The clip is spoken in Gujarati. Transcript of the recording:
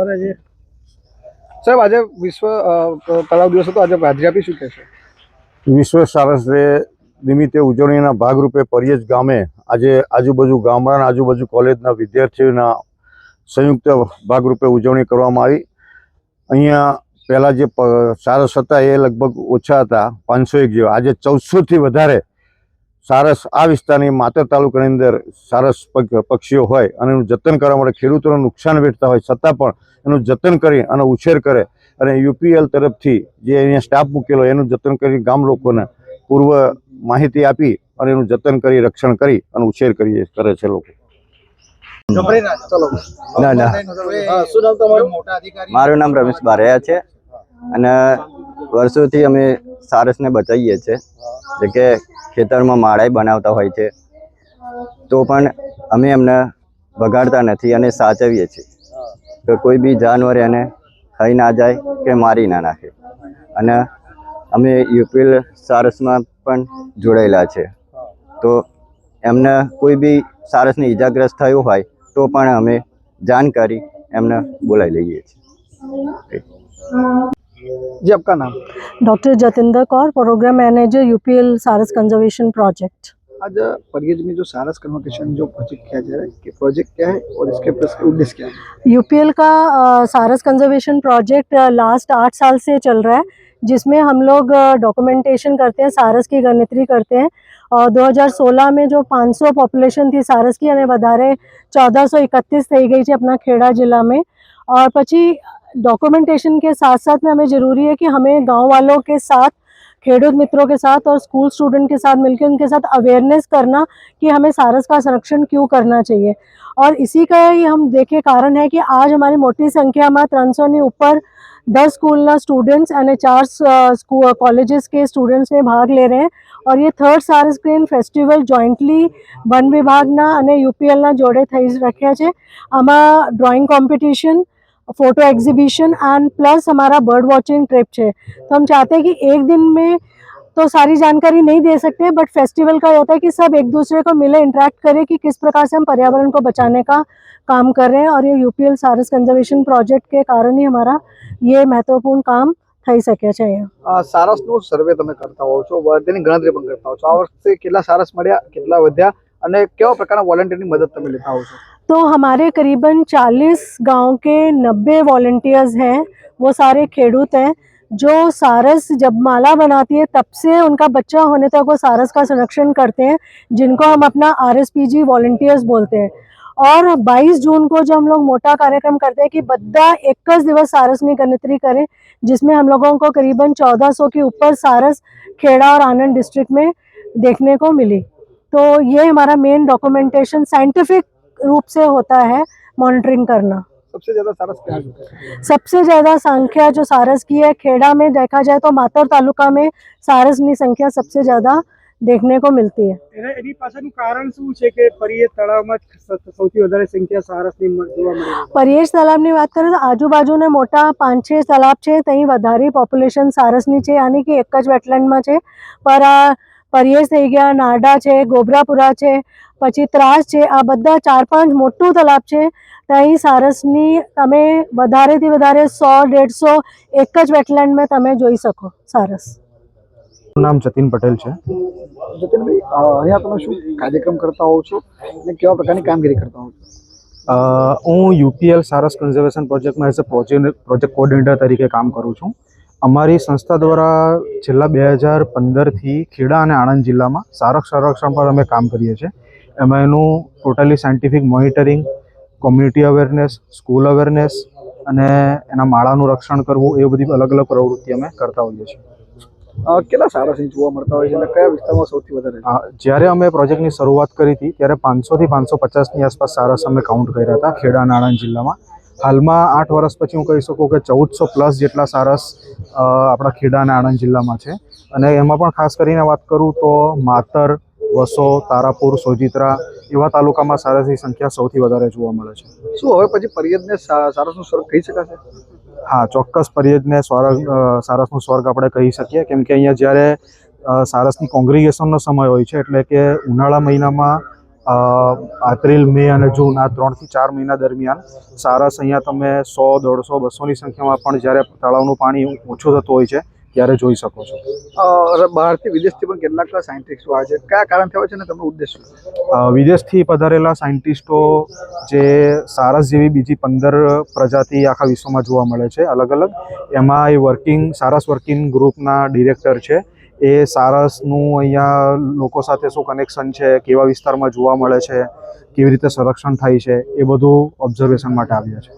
બરાબર છે સાહેબ, આજે વિશ્વ તળાવ દિવસ હતો, આજે ભાજપી શું કહેશે? વિશ્વ સારસ ડે નિમિત્તે ઉજવણીના ભાગરૂપે પરિયેજ ગામે આજે આજુબાજુ ગામડાના આજુબાજુ કોલેજના વિદ્યાર્થીઓના સંયુક્ત ભાગરૂપે ઉજવણી કરવામાં આવી। અહીંયા પહેલાં જે સારસ હતા એ લગભગ ઓછા હતા, 501 જેવા। આજે 1400થી વધારે સારસ આ વિસ્તારની માતર તાલુકાની અંદર સારસ પક્ષીઓ હોય અને એનું જતન કરવા માટે ખેડૂતોને નુકસાન વેઠતા હોય છતાં પણ એનું જતન કરી અને ઉછેર કરે અને યુપીએલ તરફથી જે અહીંયા સ્ટાફ મૂકેલો એનું જતન કરી ગામ લોકોને પૂર્વ માહિતી આપી અને એનું જતન કરી રક્ષણ કરી અને ઉછેર કરે છે લોકો। મારું નામ રમેશ બારૈયા છે અને વર્ષોથી અમે સારસને બચાવીએ છીએ। જે કે ખેતરમાં માળાઈ બનાવતા હોય છે તો પણ અમે એમને બગાડતા નથી અને સાચવીએ છીએ તો કોઈ બી જાનવર એને ખાઈ ના જાય કે મારી ના નાખે। અને અમે યુપીએલ સારસમાં પણ જોડાયેલા છે તો એમને કોઈ બી સારસને ઈજાગ્રસ્ત થયું હોય तो पण हमें जानकारी एमने बोलाई लीजिए। जी, आपका नाम? Doctor Jatinder Kaur, programme manager UPL Saras conservation project. आज परियज में जो सारस कन्वर्सेशन जो प्रोजेक्ट किया जा रहा है, कि प्रोजेक्ट क्या है और इसके उद्देश्य क्या है? यूपीएल का सारस कंजर्वेशन प्रोजेक्ट लास्ट 8 साल से चल रहा है, जिसमें हम लोग डॉक्यूमेंटेशन करते हैं, सारस की गणित्री करते हैं। और 2016 में जो 500 पॉपुलेशन थी सारस की अने वधारे 1431 थी गई है अपना खेड़ा जिला में। और पछी डॉक्यूमेंटेशन के साथ साथ में हमें ज़रूरी है कि हमें गांव वालों के साथ, खेडूत मित्रों के साथ और स्कूल स्टूडेंट के साथ मिलकर उनके साथ अवेयरनेस करना कि हमें सारस का संरक्षण क्यों करना चाहिए। और इसी का ही हम देखे कारण है कि आज हमारी मोटी संख्या में 300 ने ऊपर 10 स्कूल स्टूडेंट्स અને 4 कॉलेजेस के स्टूडेंट्स में भाग ले रहे हैं। और ये 3rd सारस क्रेन फेस्टिवल जॉइंटली वन विभागना અને યુપીએલના જોડે થઈ રાખ્યા છે। આમાં drawing competition, photo exhibition and plus हमारा बर्ड वॉचिंग ट्रिप है। तो हम चाहते हैं कि एक दिन में तो सारी जानकारी नहीं दे सकते, बट फेस्टिवल का होता है कि सब एक दूसरे को मिले, इंटरेक्ट करें कि किस प्रकार से हम पर्यावरण को बचाने का काम कर रहे हैं। और ये यूपीएल सारस कंजर्वेशन प्रोजेक्ट के कारण ही हमारा ये महत्वपूर्ण काम થઈ શકે છે। સારસનો સર્વે તમે કરતા હોવ છો, તેની ગણતરી પણ કરતા હોવ છો। આ વર્ષે કેટલા સારસ મળ્યા, કેટલા વધ્યા અને કેવા પ્રકારના વોલન્ટિયરની મદદ તમે લેતા હોવ છો? तो हमारे करीबन 40 गांव के 90 वॉलंटियर्स हैं, वो सारे खेडूत हैं जो सारस जब माला बनाती है तब से उनका बच्चा होने तक वो सारस का संरक्षण करते हैं, जिनको हम अपना आरएसपीजी वॉलंटियर्स बोलते हैं। और 22 जून को जो हम लोग मोटा कार्यक्रम करते हैं कि बद्दा एक दिवस सारसनी गणतरी करें, जिसमें हम लोगों को करीबन 1400 के ऊपर सारस खेड़ा और आनंद डिस्ट्रिक्ट में देखने को मिली। तो ये हमारा मेन डॉक्यूमेंटेशन साइंटिफिक रूप से होता है, मॉनिटरिंग करना। सबसे ज़्यादा सारस क्या है? सबसे ज़्यादा संख्या जो सारस की है खेड़ा में देखा जाए तो मातर तालुका में सारसनी संख्या सबसे ज़्यादा देखने को मिलती है। એની પાછળનું કારણ શું છે કે પરિયેજ તળાવમાં સૌથી વધારે સંખ્યા સારસની જોવા મળે? परियेज तलावनी बात करें तो आजूबाजूने मोटा 5-6 तलाव है, तहीं वधारे पॉप्युलेशन सारसनी है, यानी कि एक ज वेटलेंड में है। पर परियेज थई गया, नारडा है, गोबरापुरा है, पछी ત્રાસ है, आ बधा 4-5 मोटू तलाव है। तहीं सारसनी तमे वधारे थी वधारे 100-150 एक ज वेटलेंड में तमे जोई सको सारस। नाम जतिन पटेल है। જતીનભાઈ, અહીંયા તમે શું કાર્યક્રમ કરતા હોવ છો અને કેવા પ્રકારની કામગીરી કરતા હોવ છો? હું યુપીએલ સારસ કન્ઝર્વેશન પ્રોજેક્ટમાં એઝ અ પ્રોજેક્ટ કોઓર્ડિનેટર તરીકે કામ કરું છું। અમારી સંસ્થા દ્વારા છેલ્લા 2015થી ખેડા અને આણંદ જિલ્લામાં સારસ સંરક્ષણ પર અમે કામ કરીએ છીએ। એમાં એનું totally scientific monitoring, community awareness, school awareness અને એના માળાનું રક્ષણ કરવું, એ બધી અલગ અલગ પ્રવૃત્તિ અમે કરતા હોઈએ છીએ। કેટલા સારસ અહીં જોવા મળતા હોય છે અને કયા વિસ્તારમાં સૌથી વધારે? જ્યારે અમે પ્રોજેક્ટની શરૂઆત કરી હતી ત્યારે 500થી 550ની આસપાસ સારસ અમે કાઉન્ટ કર્યા હતા ખેડા અને આણંદ જિલ્લામાં। હાલમાં 8 વર્ષ પછી હું કહી શકું કે 1400+ જેટલા સારસ આપણા ખેડા અને આણંદ જિલ્લામાં છે। અને એમાં પણ ખાસ કરીને વાત કરું તો માતર, વસો, તારાપુર, સોજિત્રા એવા તાલુકામાં સારસની સંખ્યા સૌથી વધારે જોવા મળે છે। શું હવે પછી પરિયજને સારસનું સ્વર્ગ કહી શકાશે? हाँ, ચોક્કસ પરિયજને સારસનું સ્વર્ગ આપણે કહી શકીએ, કેમ કે અહીંયા જ્યારે સારસની કોંગ્રીગેશનનો સમય હોય છે, એટલે કે ઉનાળા મહિનામાં એપ્રિલ, મે અને જૂન આ 3 થી 4 મહિના દરમિયાન સારસ અહીંયા તમે 100, 150, 200ની સંખ્યામાં પણ જ્યારે તળાવનું પાણી ઓછું થતું હોય છે ત્યારે જોઈ શકો છો. બહારથી વિદેશથી પણ કેટલાક સાયન્ટિસ્ટો આવે છે, કયા કારણથી આવે છે અને તેમનો ઉદ્દેશ શું છે? વિદેશથી પધારેલા સાયન્ટિસ્ટો જે સારસ જેવી બીજી 15 પ્રજાતિ આખા વિશ્વમાં જોવા મળે છે અલગ અલગ, એમાં એ સારસ વર્કિંગ ગ્રુપના ડિરેક્ટર છે. એ સારસનું અહીંયા લોકો સાથે શું કનેક્શન છે, કેવા વિસ્તારમાં જોવા મળે છે, કેવી રીતે સંરક્ષણ થાય છે, એ બધું ઓબ્ઝર્વેશન માટે આવ્યા છે.